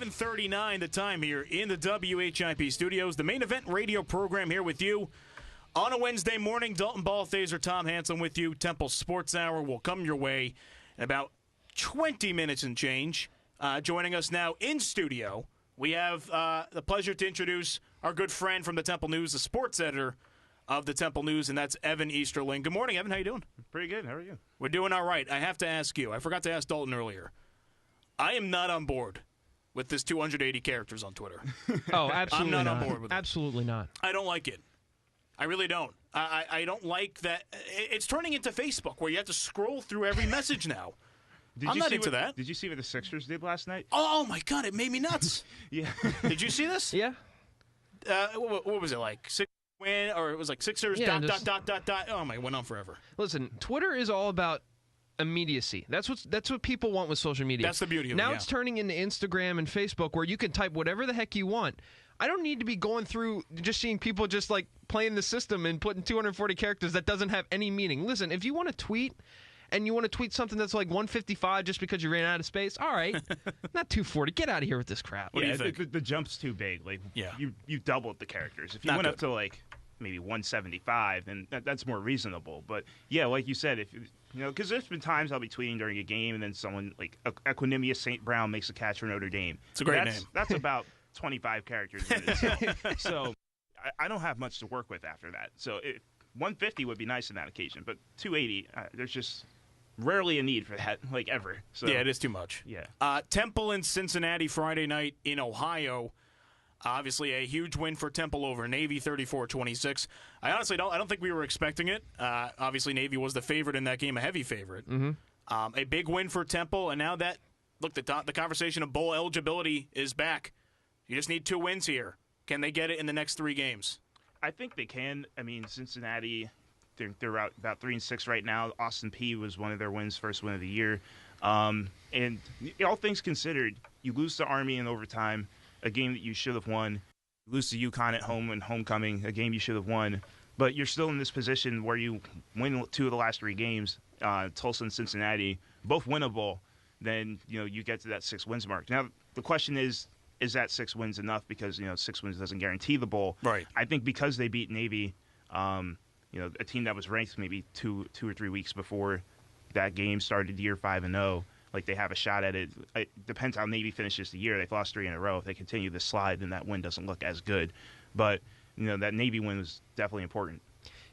11:39 the time here in the WHIP studios. The main event radio program here with you on a Wednesday morning. Dalton, Balthaser, Tom Hanslin with you. Temple Sports Hour will come your way in about 20 minutes and change. Joining us now in studio, we have the pleasure to introduce our good friend from the Temple News, the sports editor of the Temple News, and that's Evan Easterling. Good morning, Evan. How you doing? Pretty good. How are you? We're doing all right. I have to ask you. I forgot to ask Dalton earlier. I am not on board with this 280 characters on Twitter. Oh, absolutely I'm not not. on board with it. Absolutely not. I don't like it. I really don't. I don't like that. It's turning into Facebook where you have to scroll through every message now. I'm not into that. Did you see what the Sixers did last night? Oh, my God. It made me nuts. Yeah. Did you see this? Yeah. What was it like? Win, or it was like Sixers, Yeah, dot. Oh, my, it went on forever. Listen, Twitter is all about immediacy. That's what people want with social media. That's the beauty of it. Now yeah. it's turning into Instagram and Facebook where you can type whatever the heck you want. I don't need to be going through just seeing people just like playing the system and putting 240 characters that doesn't have any meaning. Listen, if you want to tweet and you want to tweet something that's like 155 just because you ran out of space, all right. Not 240. Get out of here with this crap. What do you think? The jump's too big. Like, yeah. you doubled the characters. If you Not went good. up to like maybe 175, then that's more reasonable. But yeah, like you said, if because there's been times I'll be tweeting during a game, and then someone like Equinemius St. Brown makes a catch for Notre Dame. It's a great name. That's about 25 characters in itself. So I don't have much to work with after that. So 150 would be nice in that occasion, but 280, there's just rarely a need for that, like ever. So yeah, it is too much. Yeah. Temple and Cincinnati Friday night in Ohio. Obviously, a huge win for Temple over Navy, 34-26. I honestly don't think we were expecting it. Obviously, Navy was the favorite in that game, a heavy favorite. Mm-hmm. A big win for Temple, and now that, look, the conversation of bowl eligibility is back. You just need 2 wins here. Can they get it in the next 3 games? I think they can. I mean, Cincinnati, they're out about 3-6 right now. Austin Peay was one of their wins, first win of the year. And all things considered, you lose to Army in overtime, a game that you should have won. You lose to UConn at home in homecoming, a game you should have won. But you're still in this position where you win 2 of the last 3 games, Tulsa and Cincinnati, both winnable. Then you get to that 6 wins mark. Now the question is that 6 wins enough? Because 6 wins doesn't guarantee the bowl. Right. I think because they beat Navy, a team that was ranked maybe 2 or 3 weeks before that game started the year 5-0. Like, they have a shot at it. It depends how Navy finishes the year. They've lost 3 in a row. If they continue this slide, then that win doesn't look as good. But that Navy win was definitely important.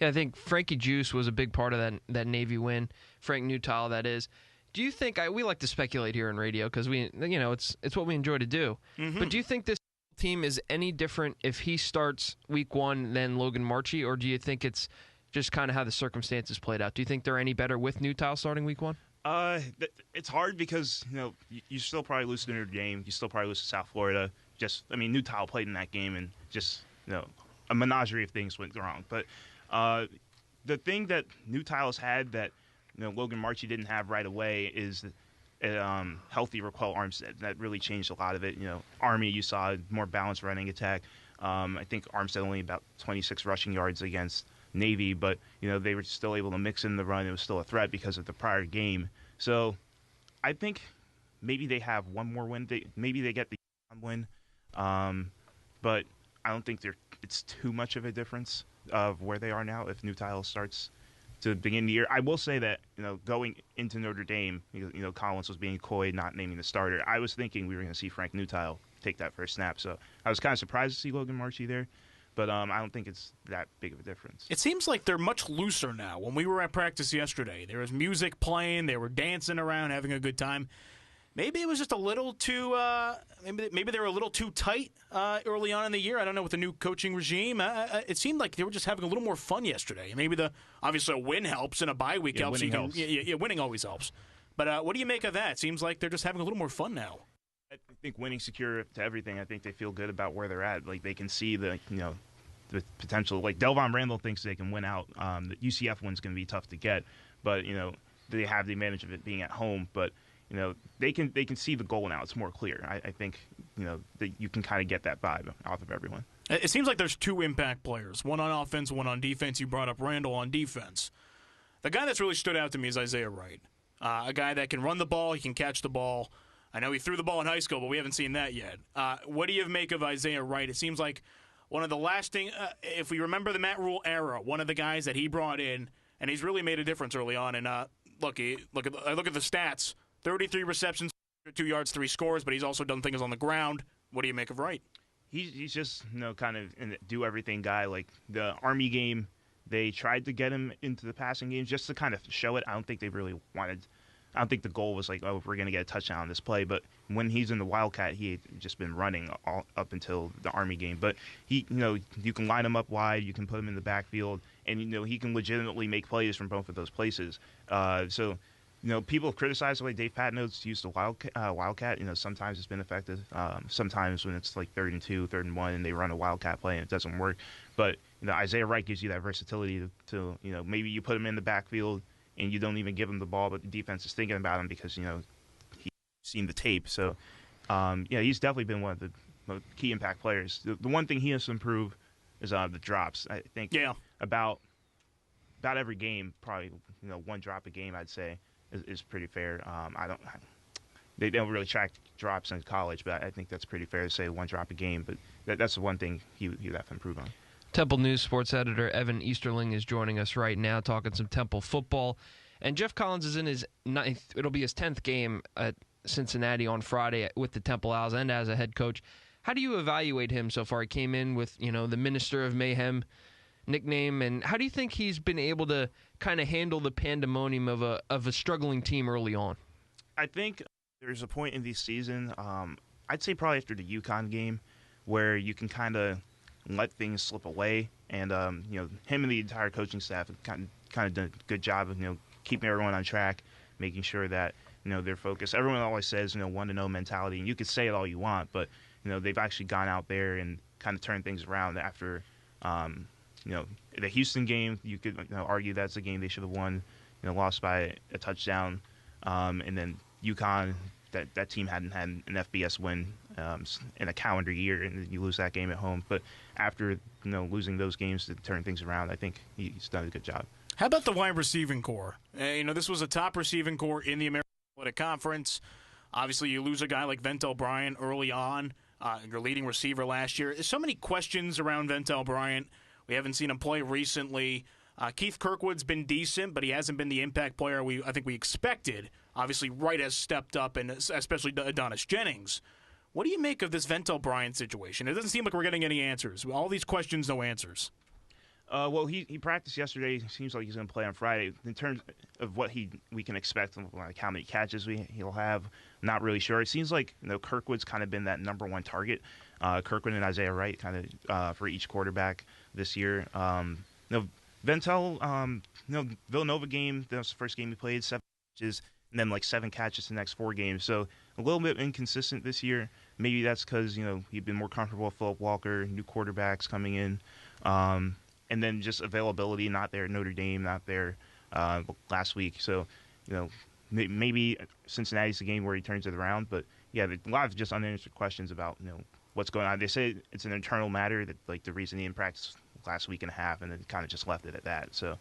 Yeah, I think Frankie Juice was a big part of that Navy win. Frank Newtile, that is. Do you think we like to speculate here on radio because it's what we enjoy to do. Mm-hmm. But do you think this team is any different if he starts week 1 than Logan Marchie, or do you think it's just kind of how the circumstances played out? Do you think they're any better with Newtile starting week 1? It's hard because you still probably lose to Notre Dame. You still probably lose to South Florida. Newtile played in that game, and just a menagerie of things went wrong. But the thing that Newtile's had that Logan Marchie didn't have right away is healthy Raquel Armstead. That really changed a lot of it. Army, you saw a more balanced running attack. I think Armstead only about 26 rushing yards against Navy, but they were still able to mix in the run. It was still a threat because of the prior game. So I think maybe they have one more win. Maybe they get the win, but I don't think it's too much of a difference of where they are now if Newtile starts to begin the year. I will say that going into Notre Dame, Collins was being coy, not naming the starter. I was thinking we were going to see Frank Newtile take that first snap, so I was kind of surprised to see Logan Marchie there. But I don't think it's that big of a difference. It seems like they're much looser now. When we were at practice yesterday, there was music playing. They were dancing around, having a good time. Maybe it was just a little too maybe they were a little too tight early on in the year. I don't know, with the new coaching regime. It seemed like they were just having a little more fun yesterday. Maybe obviously a win helps and a bye week helps. Winning helps. Winning always helps. But what do you make of that? It seems like they're just having a little more fun now. I think winning secure to everything. I think they feel good about where they're at. Like, they can see the potential. Like, Delvon Randall thinks they can win out. The UCF one's going to be tough to get, but they have the advantage of it being at home. But they can see the goal now. It's more clear. I think that you can kind of get that vibe off of everyone. It seems like there's 2 impact players, one on offense, one on defense. You brought up Randall on defense. The guy that's really stood out to me is Isaiah Wright, a guy that can run the ball, he can catch the ball. I know he threw the ball in high school, but we haven't seen that yet. What do you make of Isaiah Wright? It seems like one of the lasting, if we remember the Matt Rule era, one of the guys that he brought in, and he's really made a difference early on. And I look at the stats: 33 receptions, 2 yards, 3 scores. But he's also done things on the ground. What do you make of Wright? He's just kind of a do everything guy. Like the Army game, they tried to get him into the passing game just to kind of show it. I don't think they really wanted. I don't think the goal was like, oh, we're going to get a touchdown on this play. But when he's in the Wildcat, he had just been running all up until the Army game. But he, you can line him up wide, you can put him in the backfield, and he can legitimately make plays from both of those places. So people criticize the way Dave Patno's used the Wildcat. Sometimes it's been effective. Sometimes when it's like 3rd and 2, 3rd and 1, and they run a Wildcat play and it doesn't work. But Isaiah Wright gives you that versatility to maybe you put him in the backfield and you don't even give him the ball, but the defense is thinking about him because he's seen the tape. So he's definitely been one of the key impact players. The one thing he has to improve is the drops. I think about every game, probably 1 drop a game, I'd say. Is pretty fair. They don't really track drops in college, but I think that's pretty fair to say 1 drop a game. But that's the one thing he'd have to improve on. Temple News Sports Editor Evan Easterling is joining us right now, talking some Temple football. And Jeff Collins is in his 9th. It'll be his 10th game at Cincinnati on Friday with the Temple Owls and as a head coach. How do you evaluate him so far? He came in with the Minister of Mayhem nickname, and how do you think he's been able to kind of handle the pandemonium of a struggling team early on? I think there's a point in the season, I'd say probably after the UConn game, where you can kind of let things slip away, and him and the entire coaching staff have kind of done a good job of keeping everyone on track, making sure that they're focused. Everyone always says 1-0 mentality, and you could say it all you want, but they've actually gone out there and kind of turned things around after. The Houston game, you could argue that's a game they should have won, lost by a touchdown. And then UConn, that team hadn't had an FBS win in a calendar year, and you lose that game at home. But after losing those games to turn things around, I think he's done a good job. How about the wide receiving core? This was a top receiving core in the American Athletic Conference. Obviously, you lose a guy like Ventel Bryant early on, your leading receiver last year. There's so many questions around Ventel Bryant. We haven't seen him play recently. Keith Kirkwood's been decent, but he hasn't been the impact player I think we expected. Obviously, Wright has stepped up, and especially Adonis Jennings. What do you make of this Ventel Bryant situation? It doesn't seem like we're getting any answers. All these questions, no answers. Well, he practiced yesterday. Seems like he's going to play on Friday. In terms of what we can expect, like how many catches he'll have, not really sure. It seems like Kirkwood's kind of been that number 1 target. Kirkwood and Isaiah Wright kind of for each quarterback this year. Ventel, Villanova game, that was the first game he played, 7 catches, and then 7 catches the next 4 games. So a little bit inconsistent this year. Maybe that's because he'd been more comfortable with Phillip Walker, new quarterbacks coming in. And then just availability not there. Notre Dame not there last week. So, maybe Cincinnati's the game where he turns it around. But, yeah, a lot of just unanswered questions about, what's going on. They say it's an internal matter, that the reason he didn't practice last week and a half, and then kind of just left it at that. So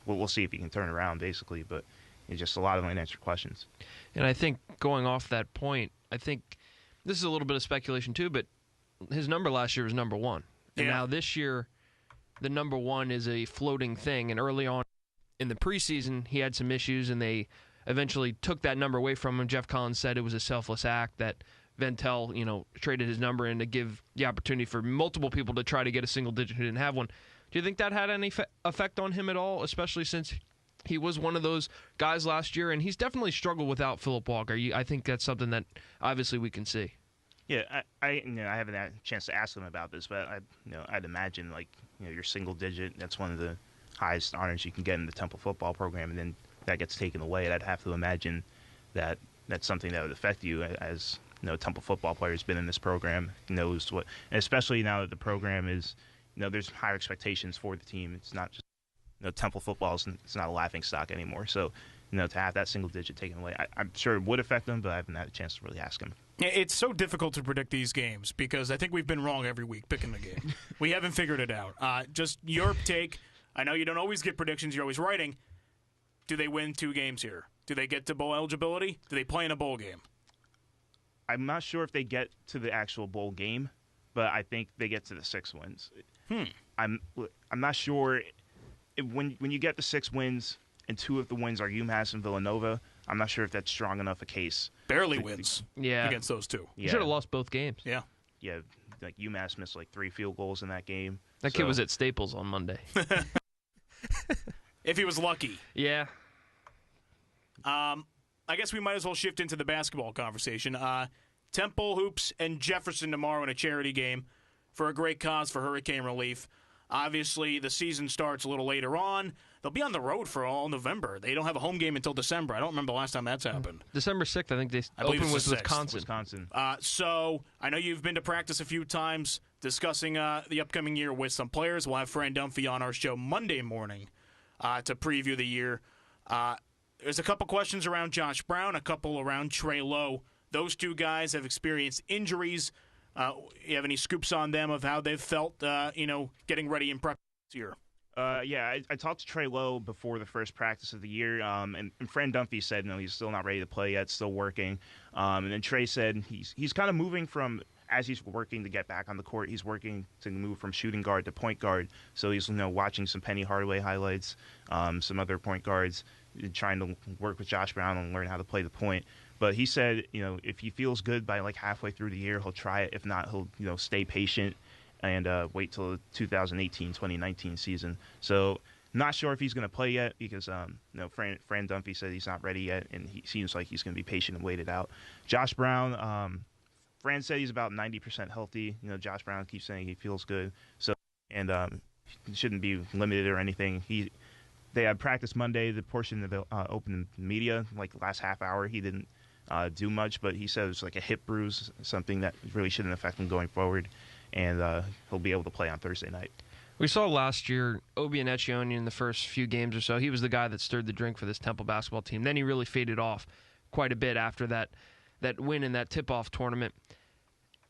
we'll see if he can turn around, basically. But it's just a lot of unanswered questions. And I think going off that point, I think this is a little bit of speculation too, but his number last year was number 1. And now this year, the number 1 is a floating thing. And early on in the preseason, he had some issues, and they eventually took that number away from him. Jeff Collins said it was a selfless act that Ventel, traded his number in to give the opportunity for multiple people to try to get a single digit who didn't have one. Do you think that had any effect on him at all, especially since he was one of those guys last year, and he's definitely struggled without Phillip Walker? I think that's something that obviously we can see. Yeah, I haven't had a chance to ask them about this, but I'd imagine your single digit, that's one of the highest honors you can get in the Temple football program, and then that gets taken away. And I'd have to imagine that that's something that would affect you as a Temple football player who's been in this program, knows what, and especially now that the program is, there's higher expectations for the team. It's not just Temple football it's not a laughing stock anymore. So to have that single digit taken away, I'm sure it would affect them, but I haven't had a chance to really ask him. It's so difficult to predict these games because I think we've been wrong every week picking the game. We haven't figured it out. Just your take. I know you don't always get predictions. You're always writing. Do they win 2 games here? Do they get to bowl eligibility? Do they play in a bowl game? I'm not sure if they get to the actual bowl game, but I think they get to the 6 wins. I'm not sure when you get the 6 wins and 2 of the wins are UMass and Villanova. I'm not sure if that's strong enough a case. Barely wins. Against those 2. You should have lost both games. Yeah. Yeah, like UMass missed like 3 field goals in that game. That kid was at Staples on Monday. If he was lucky. Yeah. I guess we might as well shift into the basketball conversation. Temple Hoops and Jefferson tomorrow in a charity game for a great cause for hurricane relief. Obviously, the season starts a little later on. They'll be on the road for all November. They don't have a home game until December. I don't remember the last time that's happened. December 6th, I think they opened with Wisconsin. So I know you've been to practice a few times discussing the upcoming year with some players. We'll have Fran Dunphy on our show Monday morning to preview the year. There's a couple questions around Josh Brown, a couple around Trey Lowe. Those 2 guys have experienced injuries. You have any scoops on them of how they've felt, getting ready in prep this year? I talked to Trey Lowe before the first practice of the year, and Fran Dunphy said, he's still not ready to play yet, still working. And then Trey said he's kind of moving from, as he's working to get back on the court, he's working to move from shooting guard to point guard. So he's watching some Penny Hardaway highlights, some other point guards, trying to work with Josh Brown and learn how to play the point. But he said, if he feels good by like halfway through the year, he'll try it. If not, he'll stay patient and wait till the 2018-2019 season. So not sure if he's going to play yet because Fran Dunphy said he's not ready yet, and he seems like he's going to be patient and wait it out. Josh Brown, Fran said he's about 90% healthy. Josh Brown keeps saying he feels good, so and he shouldn't be limited or anything. They had practice Monday. The portion of the open media, like the last half hour, he didn't do much, but he said it was like a hip bruise, something that really shouldn't affect him going forward, and he'll be able to play on Thursday night. We saw last year Obi Anetione in the first few games or so. He was the guy that stirred the drink for this Temple basketball team. Then he really faded off quite a bit after that win in that tip-off tournament.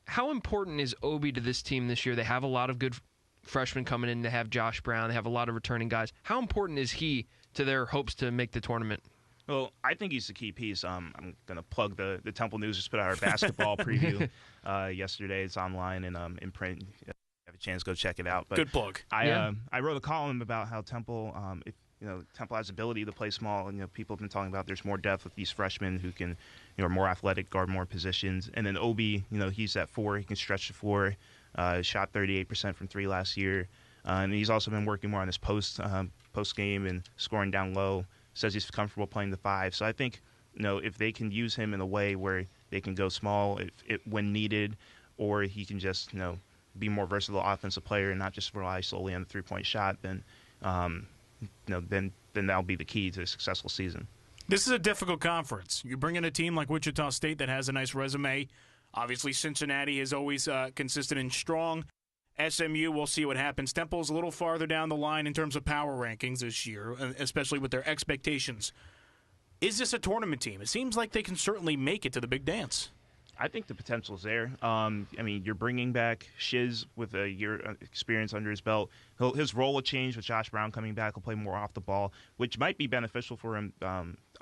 How important is Obi to this team this year? They have a lot of good freshmen coming in. They have Josh Brown. They have a lot of returning guys. How important is he to their hopes to make the tournament? Well, I think he's the key piece. I'm going to plug the Temple News. Just put out our basketball preview yesterday. It's online and in print. If you have a chance, go check it out. But good plug. I wrote a column about how Temple, Temple has ability to play small. And people have been talking about there's more depth with these freshmen who can, are more athletic, guard more positions. And then Obi, he's at 4. He can stretch the floor. Shot 38% from 3 last year. And he's also been working more on his post game and scoring down low. Says he's comfortable playing the 5. So I think, if they can use him in a way where they can go small when needed, or he can just, be more versatile offensive player and not just rely solely on the 3-point shot, then that'll be the key to a successful season. This is a difficult conference. You bring in a team like Wichita State that has a nice resume. Obviously, Cincinnati is always consistent and strong. SMU, we'll see what happens. Temple's a little farther down the line in terms of power rankings this year, especially with their expectations. Is this a tournament team? It seems like they can certainly make it to the big dance. I think the potential's there. You're bringing back Shiz with a year experience under his belt. His role will change with Josh Brown coming back. He'll play more off the ball, which might be beneficial for him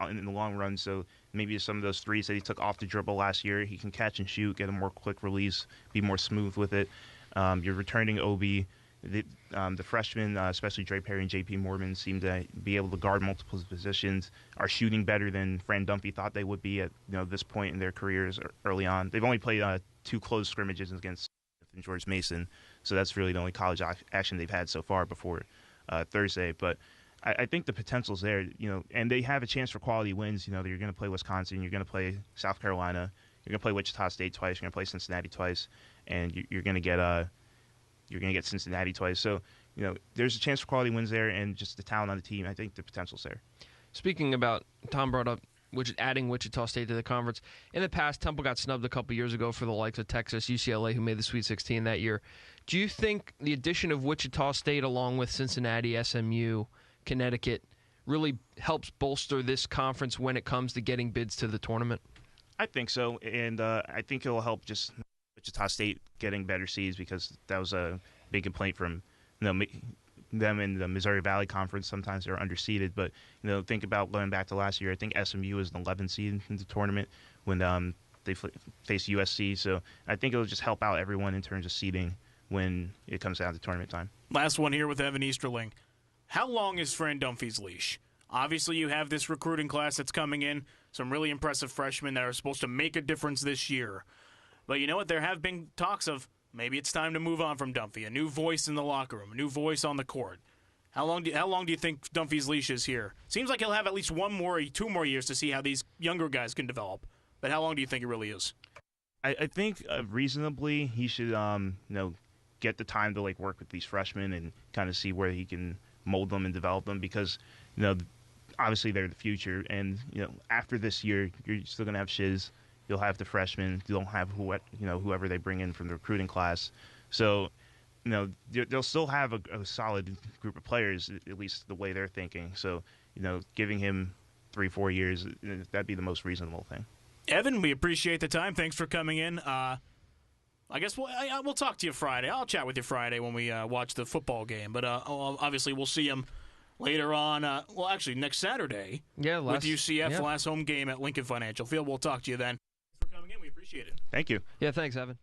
in the long run. So maybe some of those threes that he took off the dribble last year, he can catch and shoot, get a more quick release, be more smooth with it. You're returning Obi. The freshmen, especially Dre Perry and J.P. Mormon, seem to be able to guard multiple positions, are shooting better than Fran Dunphy thought they would be at this point in their careers early on. They've only played 2 close scrimmages against George Mason, so that's really the only college action they've had so far before Thursday. But I think the potential's there, and they have a chance for quality wins. You're going to play Wisconsin, you're going to play South Carolina, you're going to play Wichita State twice, you're going to play Cincinnati twice, and you're going to get Cincinnati twice. So, there's a chance for quality wins there, and just the talent on the team, I think the potential's there. Speaking about, Tom brought up adding Wichita State to the conference. In the past, Temple got snubbed a couple years ago for the likes of Texas, UCLA, who made the Sweet 16 that year. Do you think the addition of Wichita State along with Cincinnati, SMU, Connecticut really helps bolster this conference when it comes to getting bids to the tournament? I think so, and I think it'll help just Wichita State getting better seeds, because that was a big complaint from them in the Missouri Valley Conference. Sometimes they're underseeded, but think about going back to last year. I think SMU was an 11 seed in the tournament when they faced USC. So I think it'll just help out everyone in terms of seeding when it comes down to tournament time. Last one here with Evan Easterling. How long is Fran Dunphy's leash? Obviously, you have this recruiting class that's coming in, some really impressive freshmen that are supposed to make a difference this year. But you know what? There have been talks of maybe it's time to move on from Dunphy, a new voice in the locker room, a new voice on the court. How long do you think Dunphy's leash is here? Seems like he'll have at least 2 more years to see how these younger guys can develop. But how long do you think it really is? I think reasonably he should get the time to work with these freshmen and kind of see where he can mold them and develop them, because obviously they're the future, and after this year you're still going to have Shiz, you'll have the freshmen, you'll have whoever they bring in from the recruiting class. So they'll still have a solid group of players, at least the way they're thinking. So giving him 3-4 years, that'd be the most reasonable thing. Evan, we appreciate the time. Thanks for coming in. I guess we'll talk to you Friday. I'll chat with you Friday when we watch the football game. But obviously we'll see him later on. Actually, next Saturday with UCF, last home game at Lincoln Financial Field. We'll talk to you then. Thanks for coming in. We appreciate it. Thank you. Yeah, thanks, Evan.